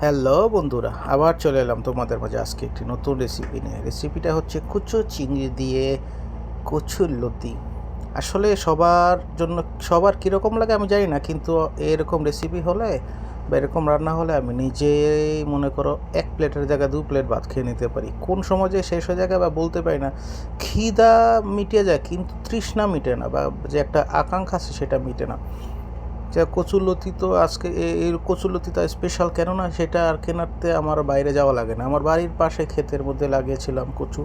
Hello বন্ধুরা, আবার চলে এলাম তোমাদের মাঝে আজকে একটি নতুন রেসিপি নিয়ে। রেসিপিটা হচ্ছে কুচো চিংড়ি দিয়ে কচুর লতি। আসলে সবার কীরকম লাগে আমি জানি না, কিন্তু এরকম রেসিপি হলে বা এরকম রান্না হলে আমি নিজেই মনে করো 1 প্লেটের জায়গায় 2 প্লেট ভাত খেয়ে নিতে পারি। কোন সময় যে শেষ হয়ে যায় বা বলতে পারি না। খিদা মিটে যায় কিন্তু তৃষ্ণা মিটে না, বা যে একটা আকাঙ্ক্ষা আছে সেটা মিটে না। যা কচুরলতি তো আজকে এই কচুরলতিটা স্পেশাল, কেননা সেটা আর কেনাতে আমার বাইরে যাওয়া লাগে না। আমার বাড়ির পাশে ক্ষেতের মধ্যে লাগিয়েছিলাম কচু,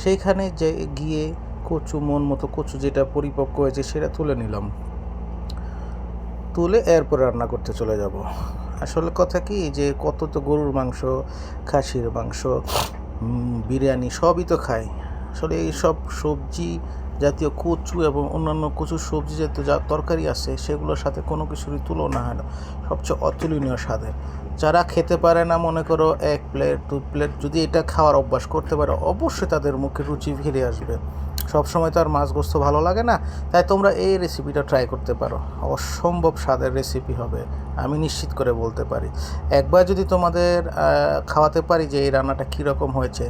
সেইখানে যে গিয়ে কচু মন মতো কচু যেটা পরিপক্ক হয়েছে সেটা তুলে নিলাম। তুলে এরপর রান্না করতে চলে যাব। আসলে কথা কি যে কত তো গরুর মাংস, খাসির মাংস, বিরিয়ানি সবই তো খাই। আসলে এই সব সবজি জাতীয় কচু এবং অন্যান্য কচুর সবজি জাতীয় যা তরকারি আছে সেগুলোর সাথে কোনো কিছুরই তুলনা হয় না। সবচেয়ে অতুলনীয় স্বাদের। যারা খেতে পারে না, মনে করো 1 প্লেট 2 প্লেট যদি এটা খাওয়ার অভ্যাস করতে পারে, অবশ্যই তাদের মুখে রুচি ফিরে আসবে। সবসময় তো আর মাছ গোস্ত ভালো লাগে না, তাই তোমরা এই রেসিপিটা ট্রাই করতে পারো। অসম্ভব স্বাদের রেসিপি হবে, আমি নিশ্চিত করে বলতে পারি। একবার যদি তোমাদের খাওয়াতে পারি যে এই রান্নাটা কীরকম হয়েছে,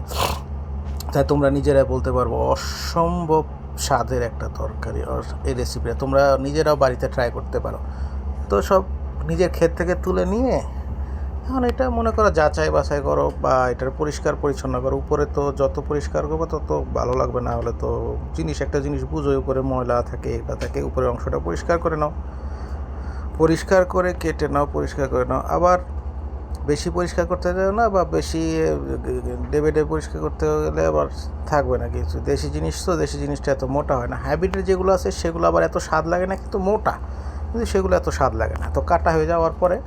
তাই তোমরা নিজেরাই বলতে পারবো অসম্ভব স্বাদের একটা তরকারি। এই রেসিপিটা তোমরা নিজেরাও বাড়িতে ট্রাই করতে পারো। তো সব নিজের ক্ষেত থেকে তুলে নিয়ে এখন এটা মনে করো যাচাই বাছাই করো বা এটার পরিষ্কার পরিচ্ছন্ন করো। উপরে তো যত পরিষ্কার করবো তত ভালো লাগবে, না হলে তো একটা জিনিস বুঝো, উপরে ময়লা থাকে এটা থাকে, উপরের অংশটা পরিষ্কার করে নাও, পরিষ্কার করে কেটে নাও, পরিষ্কার করে নাও। আবার বেশি পরিষ্কার করতে যাও না, বা বেশি ডেবে পরিষ্কার করতে গেলে আবার থাকবে না কিছু। দেশি জিনিস তো, দেশি জিনিসটা এত মোটা হয় না। হাইব্রিডের যেগুলো আছে সেগুলো আবার এত স্বাদ লাগে না, কিন্তু মোটা, কিন্তু সেগুলো এত স্বাদ লাগে না। তো কাটা হয়ে যাওয়ার পরে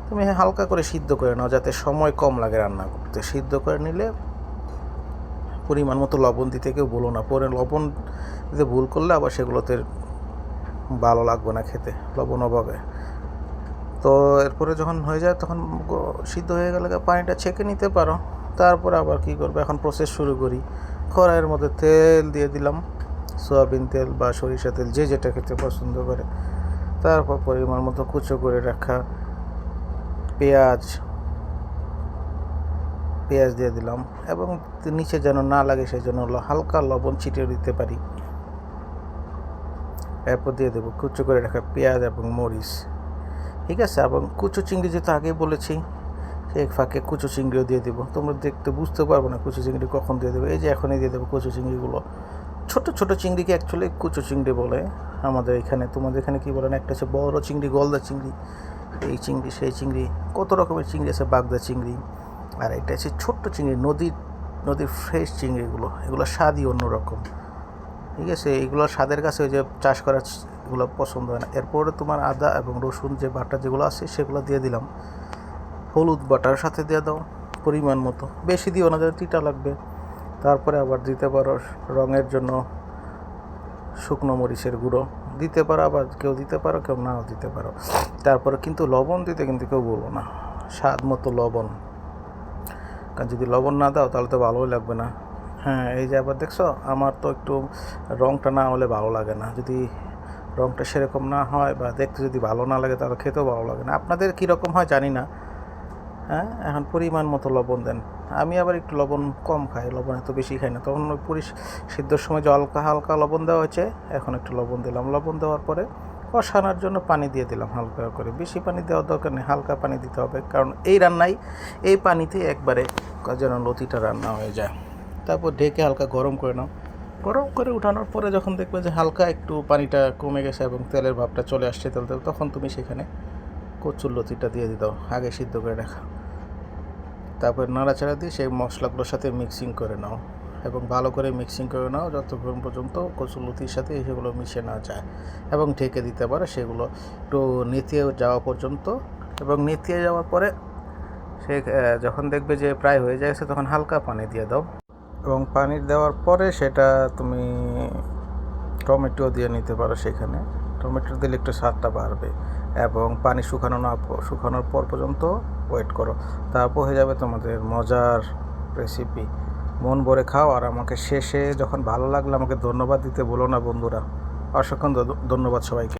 তুমি হালকা করে সিদ্ধ করে নাও, যাতে সময় কম লাগে রান্না করতে। সিদ্ধ করে নিলে পরিমাণ মতো লবণ দিতে কেউ বলো না, পরে লবণ দিতে ভুল করলে আবার সেগুলোতে ভালো লাগবে না খেতে, লবণ অভাবে। তো এরপরে যখন হয়ে যায় তখন সিদ্ধ হয়ে গেলে পানিটা ছেঁকে নিতে পারো। তারপরে আবার কী করবে, এখন প্রসেস শুরু করি। কড়াইয়ের মধ্যে তেল দিয়ে দিলাম, সয়াবিন তেল বা সরিষা তেল, যে যেটা খেতে পছন্দ করে। তারপর পরিমাণ মতো কুচো করে রাখা পেঁয়াজ দিয়ে দিলাম, এবং নিচে যেন না লাগে সেই জন্য হালকা লবণ ছিটিয়ে দিতে পারি। এরপর দিয়ে দেবো কুচো করে রাখা পেঁয়াজ এবং মরিচ, ঠিক আছে। এবং কুচো চিংড়ি যেহেতু আগেই বলেছি, সেই ফাঁকে কুচো চিংড়িও দিয়ে দেবো। তোমরা দেখতে বুঝতে পারবো না কুচো চিংড়ি কখন দিয়ে দেবো, এই যে এখনই দিয়ে দেবো কুচো চিংড়িগুলো। ছোটো ছোটো চিংড়িকে অ্যাকচুয়ালি কুচো চিংড়ি বলে আমাদের এখানে। তোমাদের এখানে কী বলে না, একটা হচ্ছে বড় চিংড়ি, গলদা চিংড়ি, এই চিংড়ি সেই চিংড়ি, কত রকমের চিংড়ি আছে, বাগদা চিংড়ি। আর এটা হচ্ছে ছোট্ট চিংড়ি, নদীর ফ্রেশ চিংড়িগুলো, এগুলো স্বাদই অন্যরকম, ঠিক আছে। এইগুলোর স্বাদের কাছে ওই যে চাষ করা এগুলো পছন্দ হয় না। এরপরে তোমার আদা এবং রসুন যে বাটা যেগুলো আছে সেগুলো দিয়ে দিলাম। হলুদ বাটার সাথে দিয়ে দাও পরিমাণ মতো, বেশি দিও না, যাতে তিতা লাগবে। তারপরে আবার দিতে পারো রঙের জন্য শুকনো মরিচের গুঁড়ো দিতে পারো, আবার কেউ দিতে পারো, কেউ নাও দিতে পারো। তারপরে কিন্তু লবণ দিতে কিন্তু কেউ বলবো না, স্বাদ মতো লবণ, কারণ যদি লবণ না দাও তাহলে তো ভালোই লাগবে না। হ্যাঁ, এই যে আবার দেখছো, আমার তো একটু রঙটা না হলে ভালো লাগে না। যদি রঙটা সেরকম না হয় বা দেখতে যদি ভালো না লাগে তাহলে খেতেও ভালো লাগে না। আপনাদের কীরকম হয় জানি না। হ্যাঁ, এখন পরিমাণ মতো লবণ দেন। আমি আবার একটু লবণ কম খাই, লবণ এত বেশি খাই না। তখন ওই সিদ্ধর সময় যে হালকা হালকা লবণ দেওয়া হয়েছে, এখন একটু লবণ দিলাম। লবণ দেওয়ার পরে কষানোর জন্য পানি দিয়ে দিলাম হালকা করে। বেশি পানি দেওয়ার দরকার নেই, হালকা পানি দিতে হবে, কারণ এই রান্নায় এই পানিতে একবারে যেন লতিটা রান্না হয়ে যায়। তারপর ঢেকে হালকা গরম করে নাও। গরম করে উঠানোর পরে যখন দেখবে যে হালকা একটু পানিটা কমে গেছে এবং তেলের ভাবটা চলে আসছে তেলতে, তখন তুমি সেখানে কচুর লতিটা দিয়ে দাও, আগে সিদ্ধ করে রাখা। তারপর নাড়াচাড়া দিয়ে সেই মশলাগুলোর সাথে মিক্সিং করে নাও, এবং ভালো করে মিক্সিং করে নাও যতক্ষণ পর্যন্ত কচুরলতির সাথে সেগুলো মিশে না যায়, এবং ঢেকে দিতে পারো সেগুলো একটু নেতিয়ে যাওয়া পর্যন্ত। এবং নেতিয়ে যাওয়ার পরে সে যখন দেখবে যে প্রায় হয়ে যাচ্ছে, তখন হালকা পানি দিয়ে দাও, এবং পানি দেওয়ার পরে সেটা তুমি টমেটো দিয়ে নিতে পারো। সেখানে টমেটো দিলে একটু স্বাদটা বাড়বে, এবং পানি শুকানোর পর পর্যন্ত ওয়েট করো। তারপর হয়ে যাবে তোমাদের মজার রেসিপি। মন ভরে খাও, আর আমাকে শেষে যখন ভালো লাগলে আমাকে ধন্যবাদ দিতে বলো না বন্ধুরা। অসংখ্য ধন্যবাদ সবাইকে।